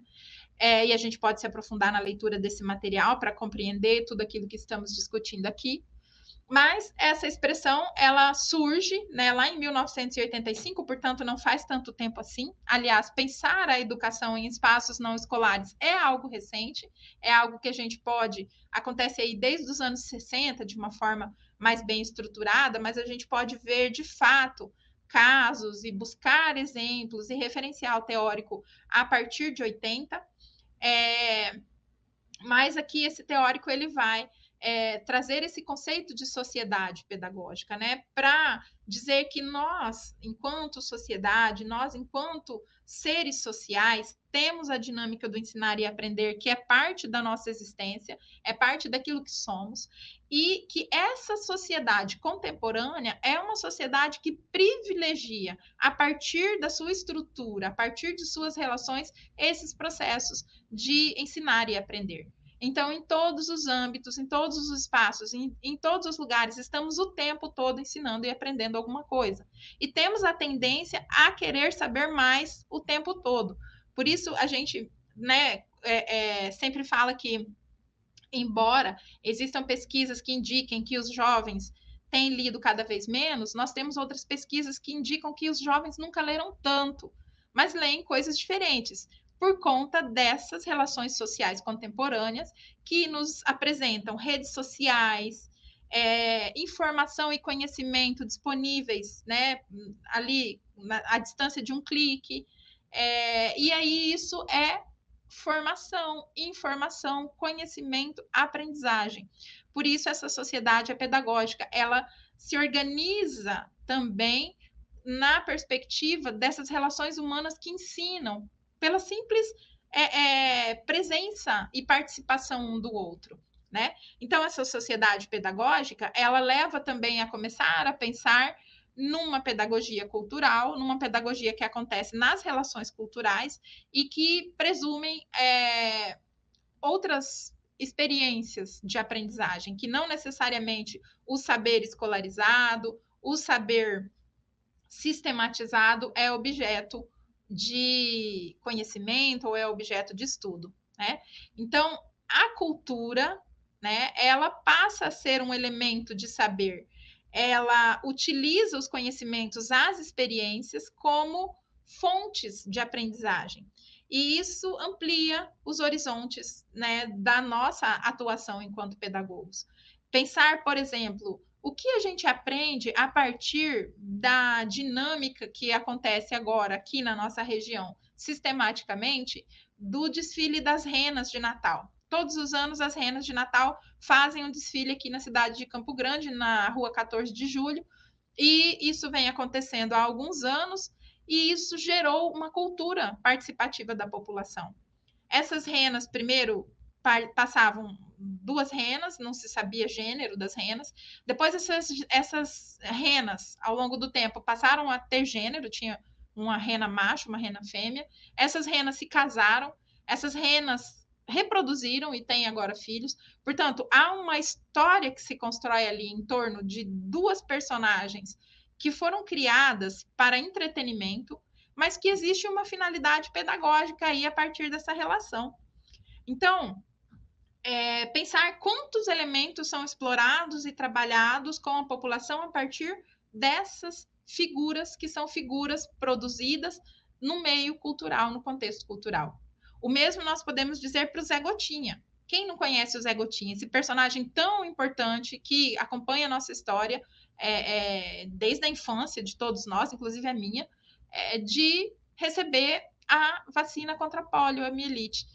E a gente pode se aprofundar na leitura desse material para compreender tudo aquilo que estamos discutindo aqui. Mas essa expressão, ela surge, né, lá em 1985, portanto, não faz tanto tempo assim. Aliás, pensar a educação em espaços não escolares é algo recente, é algo que a gente pode, acontece aí desde os anos 60, de uma forma mais bem estruturada, mas a gente pode ver, de fato, casos e buscar exemplos e referencial teórico a partir de 80. Mas aqui esse teórico ele vai trazer esse conceito de sociedade pedagógica, né, para dizer que nós, enquanto sociedade, nós, enquanto seres sociais, temos a dinâmica do ensinar e aprender, que é parte da nossa existência, é parte daquilo que somos, e que essa sociedade contemporânea é uma sociedade que privilegia, a partir da sua estrutura, a partir de suas relações, esses processos de ensinar e aprender. Então, em todos os âmbitos, em todos os espaços, em todos os lugares, estamos o tempo todo ensinando e aprendendo alguma coisa. E temos a tendência a querer saber mais o tempo todo. Por isso, a gente, né, sempre fala que, embora existam pesquisas que indiquem que os jovens têm lido cada vez menos, nós temos outras pesquisas que indicam que os jovens nunca leram tanto, mas leem coisas diferentes por conta dessas relações sociais contemporâneas que nos apresentam redes sociais, informação e conhecimento disponíveis, né, ali à distância de um clique, e aí isso é formação, informação, conhecimento, aprendizagem. Por isso essa sociedade pedagógica, ela se organiza também na perspectiva dessas relações humanas que ensinam pela simples presença e participação um do outro, né? Então, essa sociedade pedagógica, ela leva também a começar a pensar numa pedagogia cultural, numa pedagogia que acontece nas relações culturais e que presumem outras experiências de aprendizagem, que não necessariamente o saber escolarizado, o saber sistematizado é objeto de conhecimento ou é objeto de estudo, né? Então, a cultura, né, ela passa a ser um elemento de saber. Ela utiliza os conhecimentos, as experiências como fontes de aprendizagem. E isso amplia os horizontes, né, da nossa atuação enquanto pedagogos. Pensar, por exemplo, o que a gente aprende a partir da dinâmica que acontece agora aqui na nossa região, sistematicamente, do desfile das renas de Natal. Todos os anos as renas de Natal fazem um desfile aqui na cidade de Campo Grande, na rua 14 de julho, E isso vem acontecendo há alguns anos, e isso gerou uma cultura participativa da população. Essas renas, primeiro, passavam 2 renas, não se sabia gênero das renas. Depois, essas renas, ao longo do tempo, passaram a ter gênero, tinha uma rena macho, uma rena fêmea. Essas renas se casaram, essas renas reproduziram e têm agora filhos. Portanto, há uma história que se constrói ali em torno de 2 personagens que foram criadas para entretenimento, mas que existe uma finalidade pedagógica aí a partir dessa relação. Então, pensar quantos elementos são explorados e trabalhados com a população a partir dessas figuras, que são figuras produzidas no meio cultural, no contexto cultural. O mesmo nós podemos dizer para o Zé Gotinha. Quem não conhece o Zé Gotinha? Esse personagem tão importante que acompanha a nossa história desde a infância de todos nós, inclusive a minha, de receber a vacina contra a poliomielite.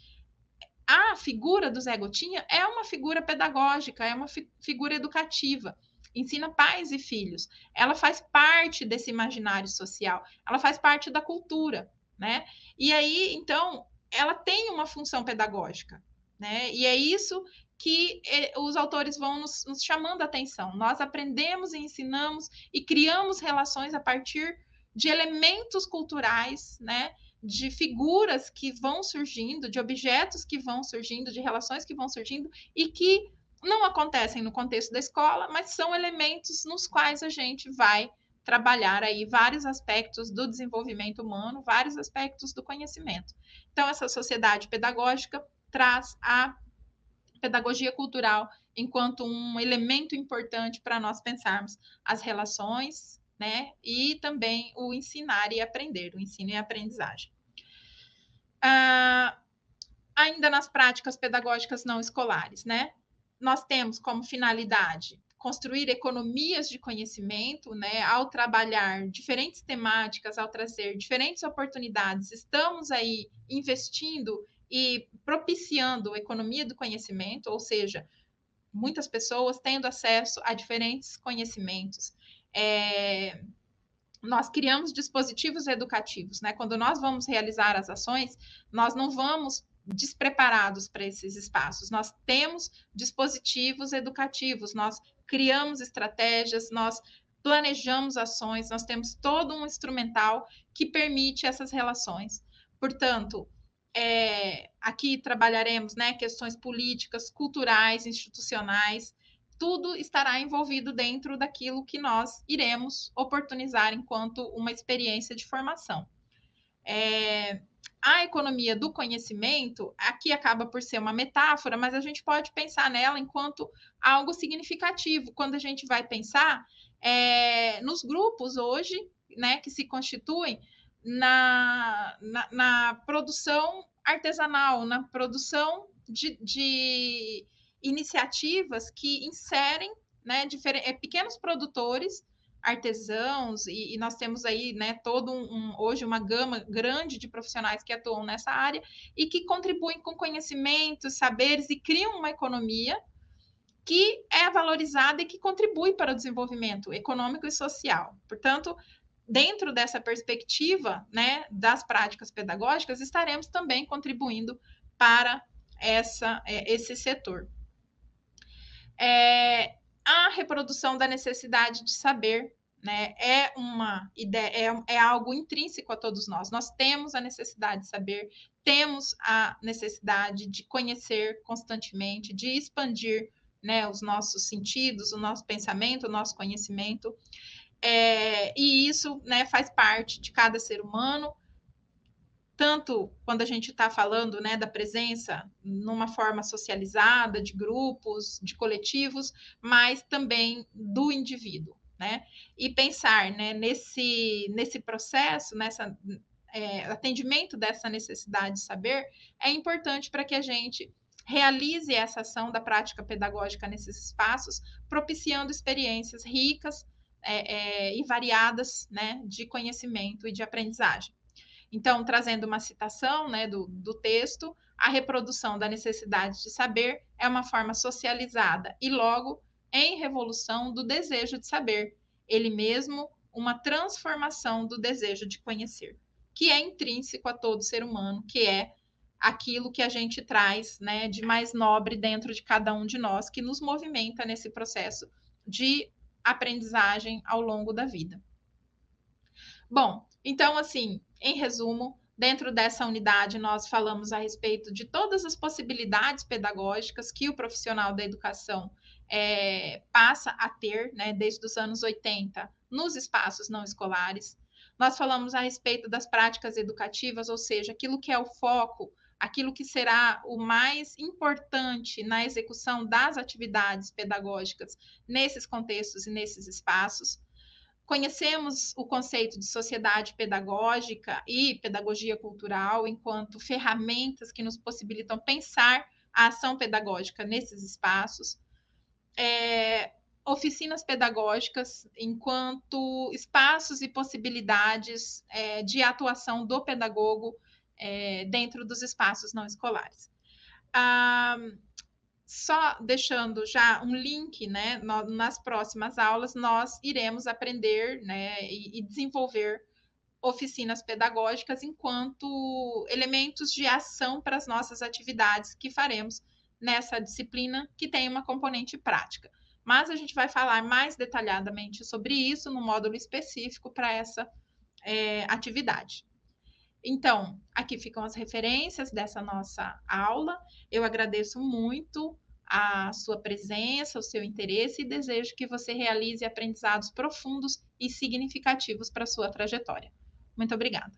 A figura do Zé Gotinha é uma figura pedagógica, é uma figura educativa. Ensina pais e filhos. Ela faz parte desse imaginário social, ela faz parte da cultura, né? E aí, então, ela tem uma função pedagógica, né? E é isso que os autores vão nos chamando a atenção. Nós aprendemos e ensinamos e criamos relações a partir de elementos culturais, né? De figuras que vão surgindo, de objetos que vão surgindo, de relações que vão surgindo e que não acontecem no contexto da escola, mas são elementos nos quais a gente vai trabalhar aí vários aspectos do desenvolvimento humano, vários aspectos do conhecimento. Então, essa sociedade pedagógica traz a pedagogia cultural enquanto um elemento importante para nós pensarmos as relações, né? E também o ensinar e aprender, o ensino e a aprendizagem. Ainda nas práticas pedagógicas não escolares, né? Nós temos como finalidade construir economias de conhecimento, né? Ao trabalhar diferentes temáticas, ao trazer diferentes oportunidades, estamos aí investindo e propiciando economia do conhecimento, ou seja, muitas pessoas tendo acesso a diferentes conhecimentos. Nós criamos dispositivos educativos, né? Quando nós vamos realizar as ações, nós não vamos despreparados para esses espaços. Nós temos dispositivos educativos, nós criamos estratégias, nós planejamos ações, nós temos todo um instrumental que permite essas relações. Portanto, aqui trabalharemos, né, questões políticas, culturais, institucionais, tudo estará envolvido dentro daquilo que nós iremos oportunizar enquanto uma experiência de formação. A economia do conhecimento, aqui acaba por ser uma metáfora, mas a gente pode pensar nela enquanto algo significativo. Quando a gente vai pensar nos grupos hoje, né, que se constituem na produção artesanal, na produção de iniciativas que inserem, né, pequenos produtores, artesãos, e nós temos aí, né, hoje uma gama grande de profissionais que atuam nessa área e que contribuem com conhecimentos, saberes e criam uma economia que é valorizada e que contribui para o desenvolvimento econômico e social. Portanto, dentro dessa perspectiva, né, das práticas pedagógicas, estaremos também contribuindo para esse setor. A reprodução da necessidade de saber, né, é uma ideia, é algo intrínseco a todos nós. Nós temos a necessidade de saber, temos a necessidade de conhecer constantemente, de expandir, né, os nossos sentidos, o nosso pensamento, o nosso conhecimento. E isso, né, faz parte de cada ser humano, tanto quando a gente está falando, né, da presença numa forma socializada, de grupos, de coletivos, mas também do indivíduo, né? E pensar, né, nesse processo, atendimento dessa necessidade de saber, é importante para que a gente realize essa ação da prática pedagógica nesses espaços, propiciando experiências ricas e variadas, né, de conhecimento e de aprendizagem. Então, trazendo uma citação, né, do texto, a reprodução da necessidade de saber é uma forma socializada e, logo, em revolução do desejo de saber, ele mesmo uma transformação do desejo de conhecer, que é intrínseco a todo ser humano, que é aquilo que a gente traz, né, de mais nobre dentro de cada um de nós, que nos movimenta nesse processo de aprendizagem ao longo da vida. Bom, então, assim, em resumo, dentro dessa unidade, nós falamos a respeito de todas as possibilidades pedagógicas que o profissional da educação passa a ter, né, desde os anos 80, nos espaços não escolares. Nós falamos a respeito das práticas educativas, ou seja, aquilo que é o foco, aquilo que será o mais importante na execução das atividades pedagógicas nesses contextos e nesses espaços. Conhecemos o conceito de sociedade pedagógica e pedagogia cultural enquanto ferramentas que nos possibilitam pensar a ação pedagógica nesses espaços. Oficinas pedagógicas enquanto espaços e possibilidades de atuação do pedagogo dentro dos espaços não escolares. Só deixando já um link, né, nas próximas aulas, nós iremos aprender, né, e desenvolver oficinas pedagógicas enquanto elementos de ação para as nossas atividades que faremos nessa disciplina que tem uma componente prática. Mas a gente vai falar mais detalhadamente sobre isso no módulo específico para essa atividade. Então, aqui ficam as referências dessa nossa aula. Eu agradeço muito a sua presença, o seu interesse e desejo que você realize aprendizados profundos e significativos para a sua trajetória. Muito obrigada.